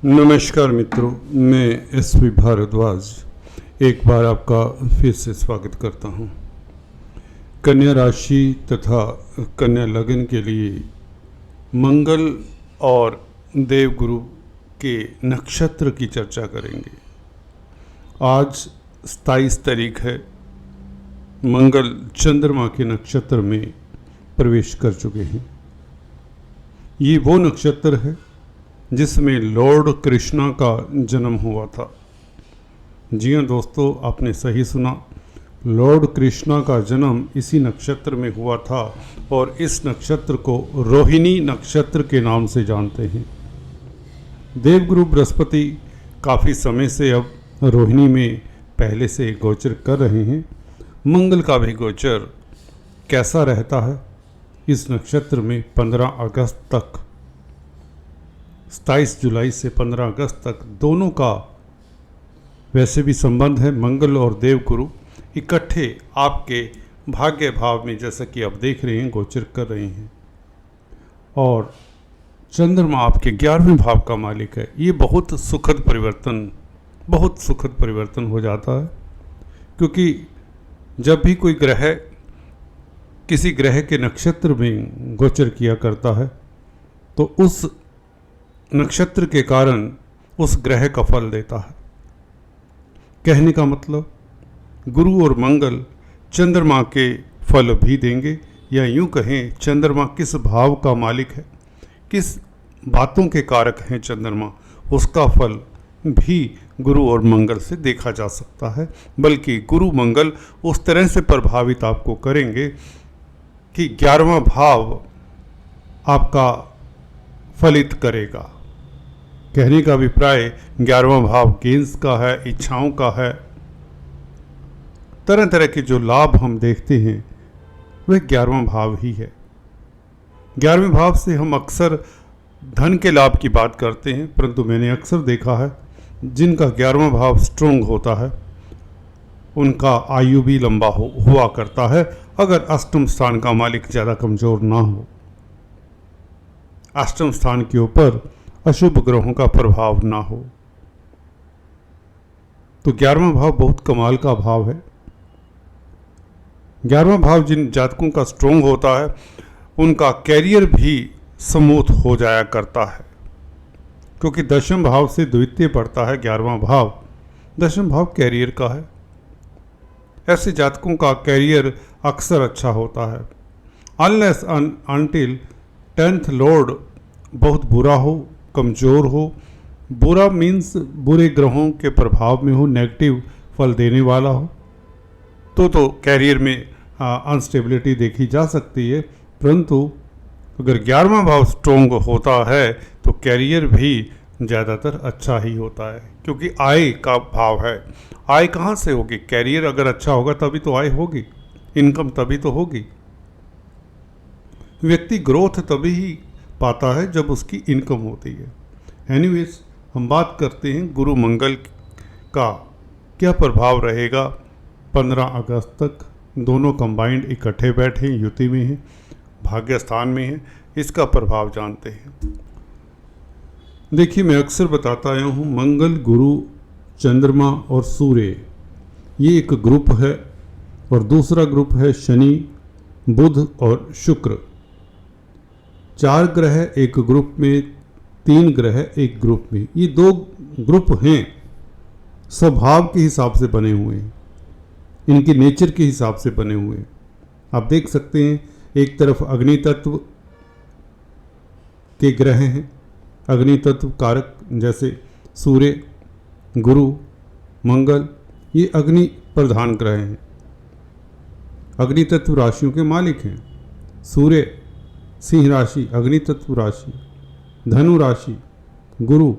नमस्कार मित्रों, मैं एस.वी. भारद्वाज एक बार आपका फिर से स्वागत करता हूं। कन्या राशि तथा कन्या लगन के लिए मंगल और देवगुरु के नक्षत्र की चर्चा करेंगे। आज 27 तारीख है। मंगल चंद्रमा के नक्षत्र में प्रवेश कर चुके हैं। ये वो नक्षत्र है जिसमें लॉर्ड कृष्णा का जन्म हुआ था। जी हाँ दोस्तों, आपने सही सुना, लॉर्ड कृष्णा का जन्म इसी नक्षत्र में हुआ था और इस नक्षत्र को रोहिणी नक्षत्र के नाम से जानते हैं। देवगुरु बृहस्पति काफ़ी समय से अब रोहिणी में पहले से गोचर कर रहे हैं। मंगल का भी गोचर कैसा रहता है इस नक्षत्र में 15 अगस्त तक, 27 जुलाई से 15 अगस्त तक दोनों का वैसे भी संबंध है। मंगल और देवगुरु इकट्ठे आपके भाग्य भाव में, जैसा कि आप देख रहे हैं, गोचर कर रहे हैं और चंद्रमा आपके 11वें भाव का मालिक है। ये बहुत सुखद परिवर्तन हो जाता है, क्योंकि जब भी कोई ग्रह किसी ग्रह के नक्षत्र में गोचर किया करता है तो उस नक्षत्र के कारण उस ग्रह का फल देता है। कहने का मतलब गुरु और मंगल चंद्रमा के फल भी देंगे, या यूं कहें चंद्रमा किस भाव का मालिक है, किस बातों के कारक हैं चंद्रमा, उसका फल भी गुरु और मंगल से देखा जा सकता है। बल्कि गुरु मंगल उस तरह से प्रभावित आपको करेंगे कि 11वां भाव आपका फलित करेगा। कहने का अभिप्राय 11वां भाव गेंस का है, इच्छाओं का है। तरह तरह के जो लाभ हम देखते हैं वह 11वां भाव ही है। 11वें भाव से हम अक्सर धन के लाभ की बात करते हैं, परंतु मैंने अक्सर देखा है जिनका 11वां भाव स्ट्रोंग होता है उनका आयु भी लंबा हुआ करता है, अगर अष्टम स्थान का मालिक ज़्यादा कमज़ोर ना हो। अष्टम स्थान के ऊपर अशुभ ग्रहों का प्रभाव ना हो। तो 11वां भाव बहुत कमाल का भाव है। 11वां भाव जिन जातकों का स्ट्रोंग होता है उनका कैरियर भी स्मूथ हो जाया करता है, क्योंकि दशम भाव से द्वितीय पड़ता है 11वां भाव। दशम भाव कैरियर का है। ऐसे जातकों का कैरियर अक्सर अच्छा होता है, अनलेस अनटिल 10th लॉर्ड बहुत बुरा हो, कमज़ोर हो। बुरा मीन्स बुरे ग्रहों के प्रभाव में हो, नेगेटिव फल देने वाला हो, तो कैरियर में अनस्टेबिलिटी देखी जा सकती है। परंतु अगर 11वां भाव स्ट्रोंग होता है तो कैरियर भी ज़्यादातर अच्छा ही होता है, क्योंकि आय का भाव है। आय कहाँ से होगी? कैरियर अगर अच्छा होगा तभी तो आय होगी, इनकम तभी तो होगी। व्यक्ति ग्रोथ तभी ही पाता है जब उसकी इनकम होती है। एनीवेज, हम बात करते हैं गुरु मंगल का क्या प्रभाव रहेगा 15 अगस्त तक। दोनों कंबाइंड इकट्ठे बैठे हैं, युति में हैं, भाग्य स्थान में हैं। इसका प्रभाव जानते हैं। देखिए, मैं अक्सर बताता आया हूँ, मंगल, गुरु, चंद्रमा और सूर्य ये एक ग्रुप है और दूसरा ग्रुप है शनि, बुध और शुक्र। 4 ग्रह एक ग्रुप में, 3 ग्रह एक ग्रुप में। ये 2 ग्रुप हैं, स्वभाव के हिसाब से बने हुए हैं, इनके नेचर के हिसाब से बने हुए हैं। आप देख सकते हैं, एक तरफ अग्नि तत्व के ग्रह हैं, अग्नि तत्व कारक जैसे सूर्य, गुरु, मंगल, ये अग्नि प्रधान ग्रह हैं, अग्नि तत्व राशियों के मालिक हैं। सूर्य सिंह राशि अग्नि तत्व राशि, धनु राशि गुरु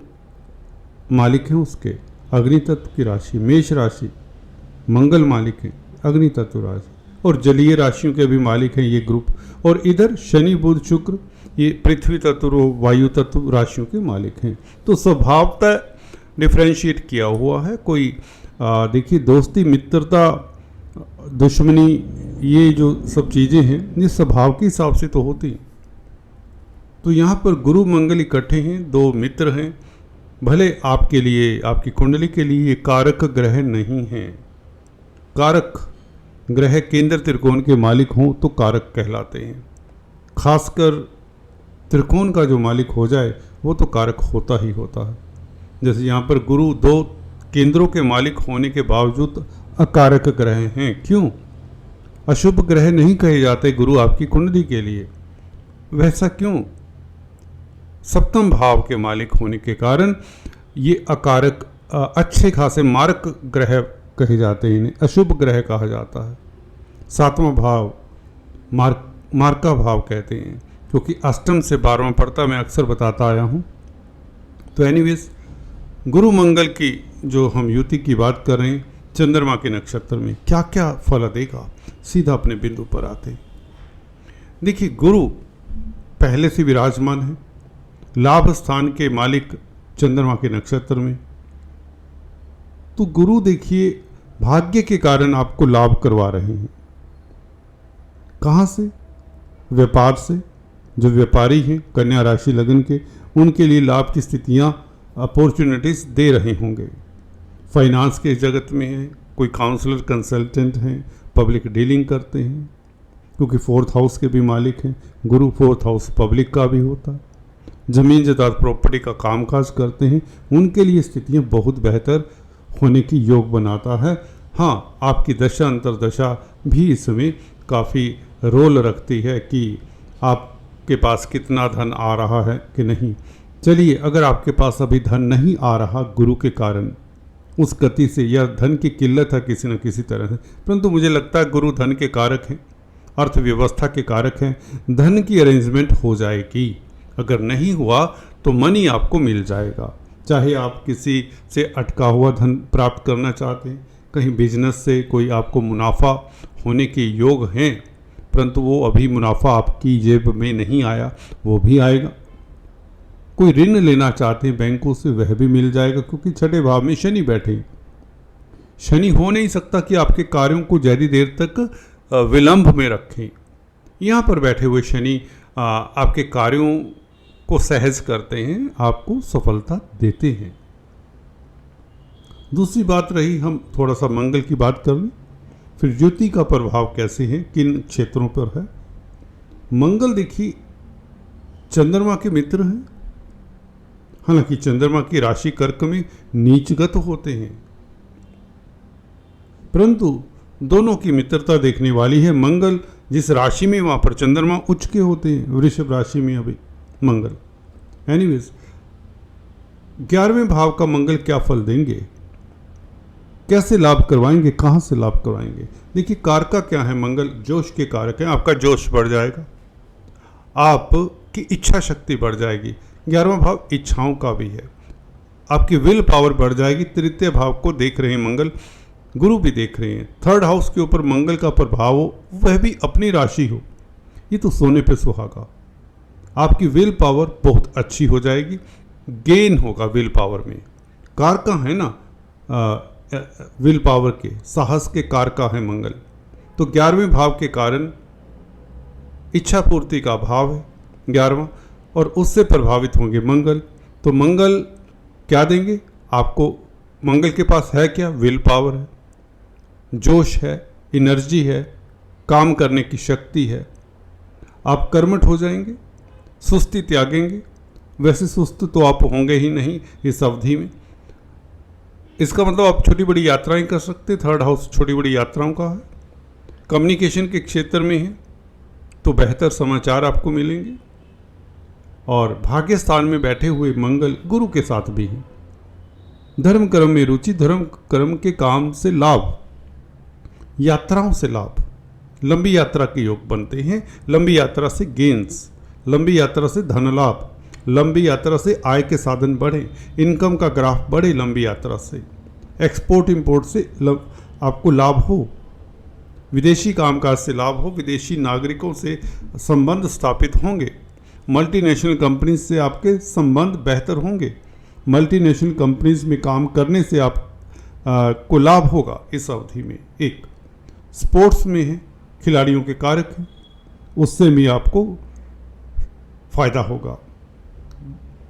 मालिक हैं उसके, अग्नि तत्व की राशि। मेष राशि मंगल मालिक हैं, अग्नि तत्व राशि। और जलीय राशियों के भी मालिक हैं ये ग्रुप। और इधर शनि, बुध, शुक्र ये पृथ्वी तत्व, वायु तत्व राशियों के मालिक हैं। तो स्वभावतः डिफ्रेंशिएट किया हुआ है। कोई देखिए, दोस्ती, मित्रता, दुश्मनी, ये जो सब चीज़ें हैं ये स्वभाव के हिसाब से तो होती हैं। तो यहाँ पर गुरु मंगल इकट्ठे हैं, 2 मित्र हैं, भले आपके लिए, आपकी कुंडली के लिए ये कारक ग्रह नहीं हैं। कारक ग्रह केंद्र त्रिकोण के मालिक हों तो कारक कहलाते हैं। खासकर त्रिकोण का जो मालिक हो जाए वो तो कारक होता ही होता है। जैसे यहाँ पर गुरु 2 केंद्रों के मालिक होने के बावजूद अकारक ग्रह हैं। क्यों? अशुभ ग्रह नहीं कहे जाते गुरु आपकी कुंडली के लिए। वैसा क्यों? सप्तम भाव के मालिक होने के कारण ये अकारक, अच्छे खासे मारक ग्रह कहे जाते हैं, इन्हें अशुभ ग्रह कहा जाता है। 7वां भाव मार्का भाव कहते हैं, क्योंकि अष्टम से 12वां पड़ता, मैं अक्सर बताता आया हूँ। तो एनीवेज, गुरु मंगल की जो हम युति की बात कर रहे हैं, चंद्रमा के नक्षत्र में क्या क्या फल देगा, सीधा अपने बिंदु पर आते हैं। देखिए, गुरु पहले से विराजमान है, लाभ स्थान के मालिक चंद्रमा के नक्षत्र में। तो गुरु देखिए भाग्य के कारण आपको लाभ करवा रहे हैं। कहाँ से? व्यापार से। जो व्यापारी हैं कन्या राशि लगन के, उनके लिए लाभ की स्थितियाँ, अपॉर्चुनिटीज दे रहे होंगे। फाइनेंस के जगत में है, कोई काउंसलर कंसल्टेंट हैं, पब्लिक डीलिंग करते हैं, क्योंकि 4th हाउस के भी मालिक हैं गुरु। 4th हाउस पब्लिक का भी होता है। जमीन जायदाद प्रॉपर्टी का कामकाज करते हैं, उनके लिए स्थितियाँ बहुत बेहतर होने की योग बनाता है। हाँ, आपकी दशा अंतरदशा भी इसमें काफ़ी रोल रखती है कि आपके पास कितना धन आ रहा है कि नहीं। चलिए, अगर आपके पास अभी धन नहीं आ रहा गुरु के कारण, उस गति से, या धन की किल्लत है किसी न किसी तरह से, परंतु मुझे लगता है गुरु धन के कारक हैं, अर्थव्यवस्था के कारक हैं। धन की अरेंजमेंट हो जाएगी। अगर नहीं हुआ तो मनी आपको मिल जाएगा। चाहे आप किसी से अटका हुआ धन प्राप्त करना चाहते हैं, कहीं बिजनेस से कोई आपको मुनाफा होने के योग हैं, परंतु वो अभी मुनाफा आपकी जेब में नहीं आया, वो भी आएगा। कोई ऋण लेना चाहते हैं बैंकों से, वह भी मिल जाएगा, क्योंकि 6ठे भाव में शनि बैठे। शनि हो नहीं सकता कि आपके कार्यों को ज़्यादा देर तक विलंब में रखें। यहाँ पर बैठे हुए शनि आपके कार्यों को सहज करते हैं, आपको सफलता देते हैं। दूसरी बात रही, हम थोड़ा सा मंगल की बात कर लें, फिर ज्योति का प्रभाव कैसे है, किन क्षेत्रों पर है। मंगल देखिए चंद्रमा के मित्र हैं। हालांकि चंद्रमा की राशि कर्क में नीचगत होते हैं, परंतु दोनों की मित्रता देखने वाली है। मंगल जिस राशि में, वहां पर चंद्रमा उच्च के होते हैं। वृषभ राशि में अभी मंगल। एनीवेज, 11वें भाव का मंगल क्या फल देंगे, कैसे लाभ करवाएंगे, कहां से लाभ करवाएंगे। देखिए, कारका क्या है, मंगल जोश के कारक है। आपका जोश बढ़ जाएगा, आपकी इच्छा शक्ति बढ़ जाएगी। 11वां भाव इच्छाओं का भी है, आपकी विल पावर बढ़ जाएगी। तृतीय भाव को देख रहे हैं मंगल, गुरु भी देख रहे हैं। 3rd हाउस के ऊपर मंगल का प्रभाव हो, वह भी अपनी राशि हो, ये तो सोने पे सुहागा। आपकी विल पावर बहुत अच्छी हो जाएगी, गेन होगा विल पावर में। कारका है ना विल पावर के, साहस के कारका है मंगल। तो 11वें भाव के कारण इच्छा पूर्ति का भाव है 11वां, और उससे प्रभावित होंगे मंगल। तो मंगल क्या देंगे आपको? मंगल के पास है क्या? विल पावर है, जोश है, एनर्जी है, काम करने की शक्ति है। आप कर्मठ हो जाएंगे, सुस्ती त्यागेंगे। वैसे सुस्त तो आप होंगे ही नहीं इस अवधि में। इसका मतलब आप छोटी बड़ी यात्राएं कर सकते। 3rd हाउस छोटी बड़ी यात्राओं का है। कम्युनिकेशन के क्षेत्र में है तो बेहतर समाचार आपको मिलेंगे। और भाग्य स्थान में बैठे हुए मंगल गुरु के साथ भी हैं। धर्म कर्म में रुचि, धर्म कर्म के काम से लाभ, यात्राओं से लाभ, लंबी यात्रा के योग बनते हैं। लंबी यात्रा से गेन्स, लंबी यात्रा से धन लाभ, लंबी यात्रा से आय के साधन बढ़े, इनकम का ग्राफ बढ़े। लंबी यात्रा से एक्सपोर्ट इंपोर्ट से आपको लाभ हो, विदेशी कामकाज से लाभ हो, विदेशी नागरिकों से संबंध स्थापित होंगे, मल्टीनेशनल कंपनीज से आपके संबंध बेहतर होंगे, मल्टीनेशनल कंपनीज में काम करने से आप को लाभ होगा इस अवधि में। एक स्पोर्ट्स में है, खिलाड़ियों के कारक हैं, उससे भी आपको फायदा होगा।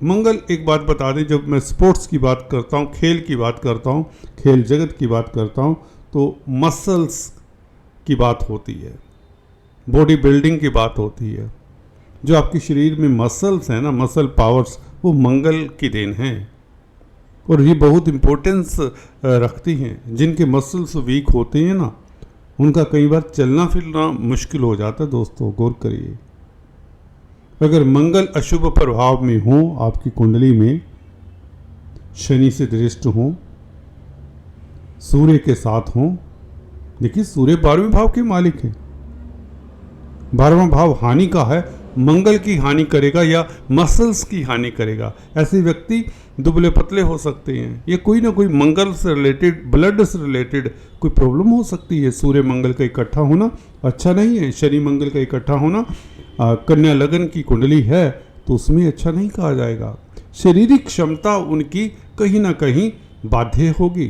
मंगल, एक बात बता दें, जब मैं स्पोर्ट्स की बात करता हूँ, खेल की बात करता हूँ, खेल जगत की बात करता हूँ, तो मसल्स की बात होती है, बॉडी बिल्डिंग की बात होती है। जो आपके शरीर में मसल्स हैं ना, मसल पावर्स, वो मंगल की देन हैं और ये बहुत इम्पोर्टेंस रखती हैं। जिनके मसल्स वीक होते हैं ना, उनका कई बार चलना फिरना मुश्किल हो जाता है। दोस्तों गौर करिए, अगर मंगल अशुभ प्रभाव में हो, आपकी कुंडली में शनि से दृष्ट हो, सूर्य के साथ हो, देखिए सूर्य 12वें भाव के मालिक है, 12वां भाव हानि का है, मंगल की हानि करेगा या मसल्स की हानि करेगा। ऐसे व्यक्ति दुबले पतले हो सकते हैं, ये कोई ना कोई मंगल से रिलेटेड, ब्लड से रिलेटेड कोई प्रॉब्लम हो सकती है। सूर्य मंगल का इकट्ठा होना अच्छा नहीं है, शनि मंगल का इकट्ठा होना, कन्या लगन की कुंडली है तो उसमें अच्छा नहीं कहा जाएगा। शारीरिक क्षमता उनकी कहीं ना कहीं बाध्य होगी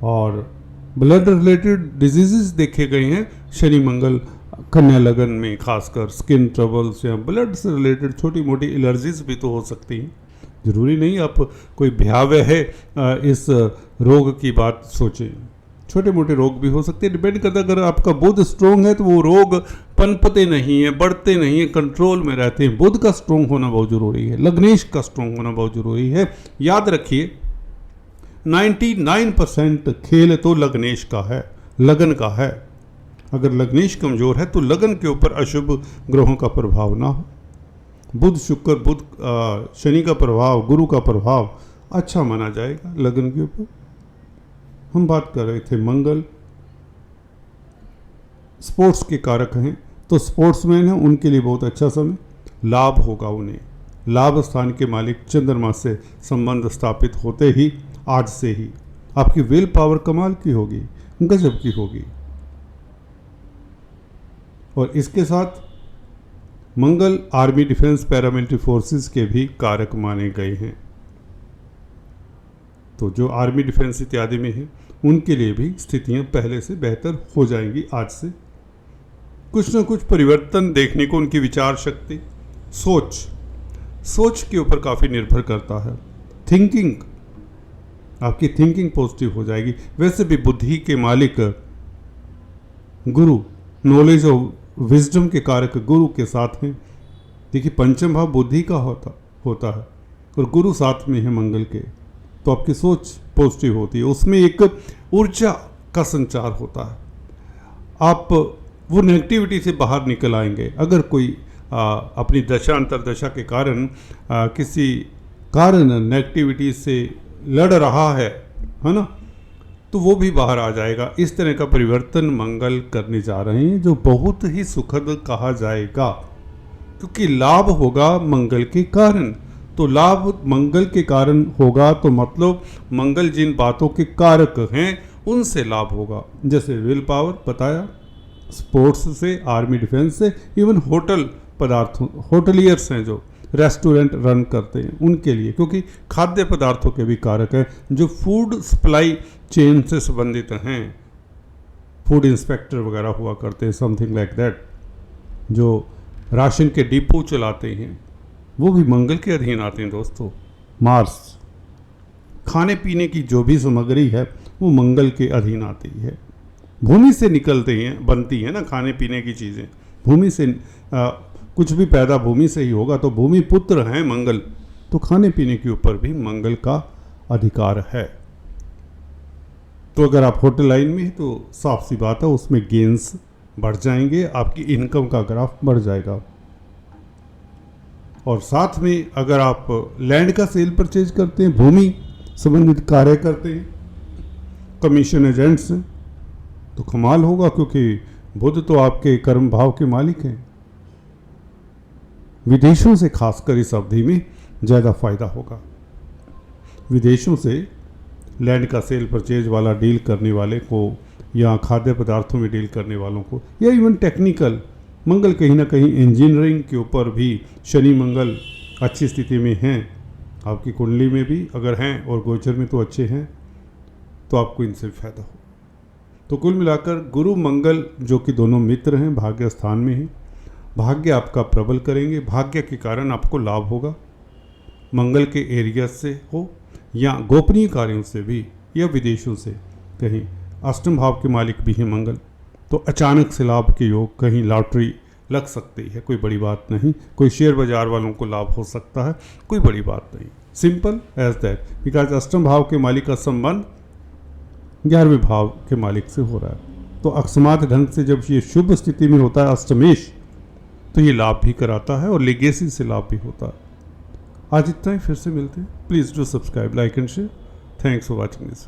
और ब्लड रिलेटेड डिजीजेस देखे गए हैं शनि मंगल कन्या लगन में, खासकर स्किन ट्रबल्स या ब्लड से रिलेटेड छोटी मोटी एलर्जीज भी तो हो सकती हैं। जरूरी नहीं आप कोई भयावह है इस रोग की बात सोचें, छोटे मोटे रोग भी हो सकते हैं। डिपेंड करता है, अगर आपका बुध स्ट्रोंग है तो वो रोग पनपते नहीं है, बढ़ते नहीं है, कंट्रोल में रहते हैं। बुध का स्ट्रोंग होना बहुत जरूरी है, लग्नेश का स्ट्रोंग होना बहुत जरूरी है। याद रखिए 99% खेल तो लग्नेश का है, लगन का है। अगर लग्नेश कमजोर है तो लगन के ऊपर अशुभ ग्रहों का प्रभाव ना हो। बुध शुक्र, बुध शनि का प्रभाव, गुरु का प्रभाव अच्छा माना जाएगा लगन के ऊपर। हम बात कर रहे थे मंगल स्पोर्ट्स के कारक हैं, तो स्पोर्ट्समैन हैं उनके लिए बहुत अच्छा समय, लाभ होगा उन्हें। लाभ स्थान के मालिक चंद्रमा से संबंध स्थापित होते ही, आज से ही आपकी विल पावर कमाल की होगी, गजब की होगी। और इसके साथ मंगल आर्मी, डिफेंस, पैरामिलिट्री फोर्सेस के भी कारक माने गए हैं। तो जो आर्मी, डिफेंस इत्यादि में है उनके लिए भी स्थितियां पहले से बेहतर हो जाएंगी। आज से कुछ ना कुछ परिवर्तन देखने को, उनकी विचार शक्ति, सोच के ऊपर काफ़ी निर्भर करता है। थिंकिंग, आपकी थिंकिंग पॉजिटिव हो जाएगी। वैसे भी बुद्धि के मालिक गुरु, नॉलेज और विजडम के कारक गुरु के साथ हैं। देखिए पंचम भाव बुद्धि का होता है और गुरु साथ में है मंगल के, तो आपकी सोच पॉजिटिव होती है, उसमें एक ऊर्जा का संचार होता है। आप वो नेगेटिविटी से बाहर निकल आएंगे। अगर कोई अपनी दशा अंतरदशा के कारण किसी कारण नेगेटिविटी से लड़ रहा है ना, तो वो भी बाहर आ जाएगा। इस तरह का परिवर्तन मंगल करने जा रहे हैं जो बहुत ही सुखद कहा जाएगा, क्योंकि लाभ होगा मंगल के कारण। तो लाभ मंगल के कारण होगा तो मतलब मंगल जिन बातों के कारक हैं उनसे लाभ होगा। जैसे विल पावर बताया, स्पोर्ट्स से, आर्मी डिफेंस से, इवन होटल पदार्थों, होटलियर्स हैं जो रेस्टोरेंट रन करते हैं उनके लिए, क्योंकि खाद्य पदार्थों के भी कारक हैं। जो फूड सप्लाई चेन से संबंधित हैं, फूड इंस्पेक्टर वगैरह हुआ करते हैं, समथिंग लाइक दैट, जो राशन के डिपो चलाते हैं, वो भी मंगल के अधीन आते हैं दोस्तों। मार्स, खाने पीने की जो भी सामग्री है वो मंगल के अधीन आती है। भूमि से निकलते हैं, बनती है ना खाने पीने की चीज़ें, भूमि से कुछ भी पैदा भूमि से ही होगा, तो भूमि पुत्र हैं मंगल, तो खाने पीने के ऊपर भी मंगल का अधिकार है। तो अगर आप होटल लाइन में हैं तो साफ सी बात है उसमें गेन्स बढ़ जाएंगे, आपकी इनकम का ग्राफ बढ़ जाएगा। और साथ में अगर आप लैंड का सेल परचेज करते हैं, भूमि संबंधित कार्य करते हैं, कमीशन एजेंट्स हैं, तो कमाल होगा, क्योंकि बुध तो आपके कर्म भाव के मालिक हैं। विदेशों से खासकर इस अवधि में ज़्यादा फायदा होगा। विदेशों से लैंड का सेल परचेज वाला डील करने वाले को, या खाद्य पदार्थों में डील करने वालों को, या इवन टेक्निकल, मंगल कहीं ना कहीं इंजीनियरिंग के ऊपर भी शनि मंगल अच्छी स्थिति में हैं। आपकी कुंडली में भी अगर हैं और गोचर में तो अच्छे हैं, तो आपको इनसे फायदा हो। तो कुल मिलाकर गुरु मंगल जो कि दोनों मित्र हैं, भाग्य स्थान में हैं, भाग्य आपका प्रबल करेंगे। भाग्य के कारण आपको लाभ होगा, मंगल के एरिया से हो या गोपनीय कार्यों से भी या विदेशों से कहीं। अष्टम भाव के मालिक भी हैं मंगल, तो अचानक से लाभ के योग, कहीं लॉटरी लग सकती है, कोई बड़ी बात नहीं। कोई शेयर बाजार वालों को लाभ हो सकता है, कोई बड़ी बात नहीं। सिंपल एज दैट, बिकॉज अष्टम भाव के मालिक का संबंध 11वें भाव के मालिक से हो रहा है। तो अकस्मात ढंग से जब ये शुभ स्थिति में होता है अष्टमेश, तो ये लाभ भी कराता है और लेगेसी से लाभ भी होता है। आज इतना ही, फिर से मिलते हैं। Please do subscribe, like and share. Thanks for watching this.